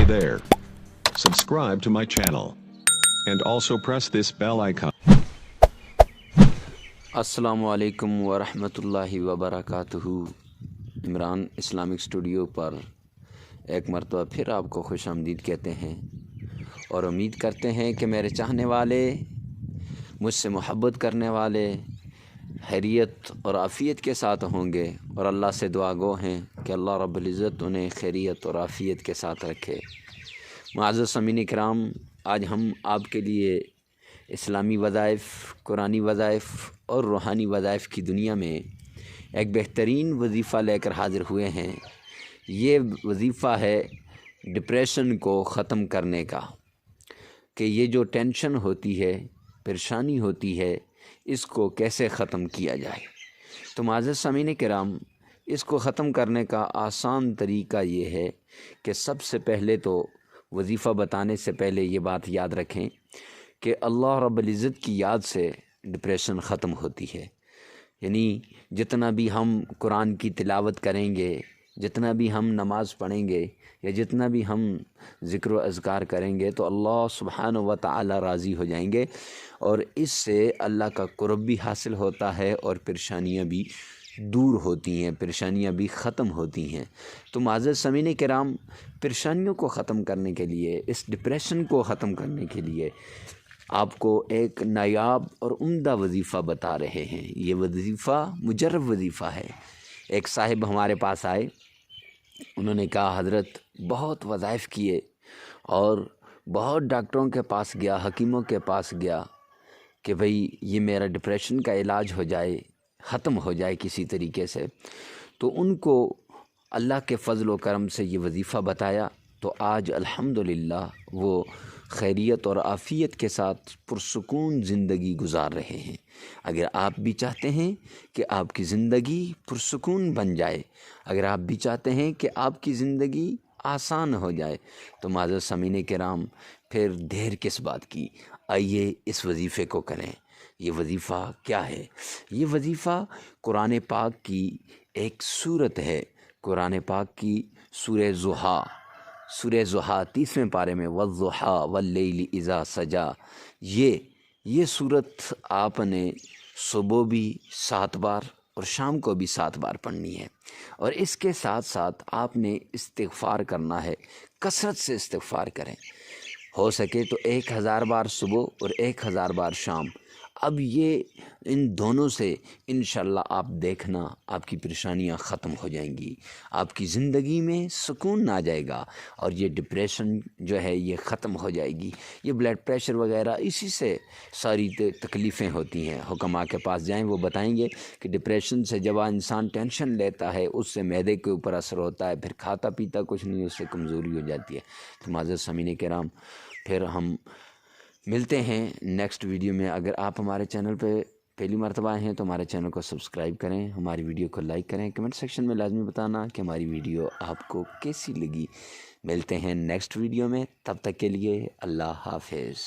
Hey there. Subscribe to my channel. And also press this bell icon. अस्सलामु अलैकुम वरहमतुल्लाहि वबरकातुहू। Imran Islamic studio पर एक मरतबा फिर आपको खुश आमदीद कहते हैं और उम्मीद करते हैं कि मेरे चाहने वाले, मुझसे मोहब्बत करने वाले खैरियत और आफ़ियत के साथ होंगे और अल्लाह से दुआ गो हैं कि अल्लाह रब्बुल इज़्ज़त उन्हें खैरियत और आफ़ियत के साथ रखे। मुअज़्ज़ज़ सामीन इकराम, आज हम आपके लिए इस्लामी वज़ाइफ़, कुरानी वज़ाइफ़ और रूहानी वज़ाइफ़ की दुनिया में एक बेहतरीन वजीफ़ा लेकर हाज़िर हुए हैं। ये वजीफ़ा है डिप्रेशन को ख़त्म करने का, कि ये जो टेंशन होती है, परेशानी होती है, इसको कैसे ख़त्म किया जाए। तो मुअज़्ज़ज़ सामीन किराम, इसको ख़त्म करने का आसान तरीका ये है कि सबसे पहले तो वजीफ़ा बताने से पहले ये बात याद रखें कि अल्लाह रब्बुल इज़्ज़त की याद से डिप्रेशन ख़त्म होती है। यानी जितना भी हम कुरान की तिलावत करेंगे, जितना भी हम नमाज़ पढ़ेंगे या जितना भी हम ज़िक्र व अज़कार करेंगे तो अल्लाह सुब्हानहू व तआला राज़ी हो जाएंगे और इससे अल्लाह का क़ुर्ब भी हासिल होता है और परेशानियाँ भी दूर होती हैं, परेशानियाँ भी ख़त्म होती हैं। तो मुअज़्ज़ज़ सामीन किराम, परेशानियों को ख़त्म करने के लिए, इस डिप्रेशन को ख़त्म करने के लिए आपको एक नायाब और उम्दा वजीफ़ा बता रहे हैं। ये वजीफ़ा मुजर्रब वजीफ़ा है। एक साहिब हमारे पास आए, उन्होंने कहा हज़रत बहुत वज़ाइफ़ किए और बहुत डॉक्टरों के पास गया, हकीमों के पास गया कि भाई ये मेरा डिप्रेशन का इलाज हो जाए, ख़त्म हो जाए किसी तरीके से। तो उनको अल्लाह के फ़ज़ल व करम से ये वजीफ़ा बताया तो आज अल्हम्दुलिल्लाह वो खैरियत और आफ़ियत के साथ पुरसुकून ज़िंदगी गुज़ार रहे हैं। अगर आप भी चाहते हैं कि आपकी ज़िंदगी पुरसुकून बन जाए, अगर आप भी चाहते हैं कि आपकी ज़िंदगी आसान हो जाए, तो मुअज़्ज़ज़ सामीन किराम, फिर देर किस बात की, आइए इस वजीफ़े को करें। ये वजीफ़ा क्या है? ये वजीफ़ा कुरान पाक की एक सूरत है। कुरान पाक की सूरह ज़ुहा 30वें पारे में वज़्ज़ुहा वल्लैलि इज़ा सजा, ये सूरत आपने सुबह भी 7 बार और शाम को भी 7 बार पढ़नी है और इसके साथ साथ आपने इस्तिग़फ़ार करना है। कसरत से इस्तिग़फ़ार करें, हो सके तो 1000 बार सुबह और 1000 बार शाम। अब ये इन दोनों से इंशाअल्लाह आप देखना आपकी परेशानियां ख़त्म हो जाएंगी, आपकी ज़िंदगी में सुकून आ जाएगा और ये डिप्रेशन जो है ये ख़त्म हो जाएगी। ये ब्लड प्रेशर वगैरह इसी से सारी तकलीफ़ें होती हैं। हुक्मा के पास जाएं, वो बताएंगे कि डिप्रेशन से जब इंसान टेंशन लेता है उससे मैदे के ऊपर असर होता है, फिर खाता पीता कुछ नहीं, उससे कमज़ोरी हो जाती है। तो मुअज़्ज़ज़ सामीन किराम, फिर हम मिलते हैं नेक्स्ट वीडियो में। अगर आप हमारे चैनल पे पहली मरतबा आए हैं तो हमारे चैनल को सब्सक्राइब करें, हमारी वीडियो को लाइक करें, कमेंट सेक्शन में लाजमी बताना कि हमारी वीडियो आपको कैसी लगी। मिलते हैं नेक्स्ट वीडियो में, तब तक के लिए अल्लाह हाफ़िज़।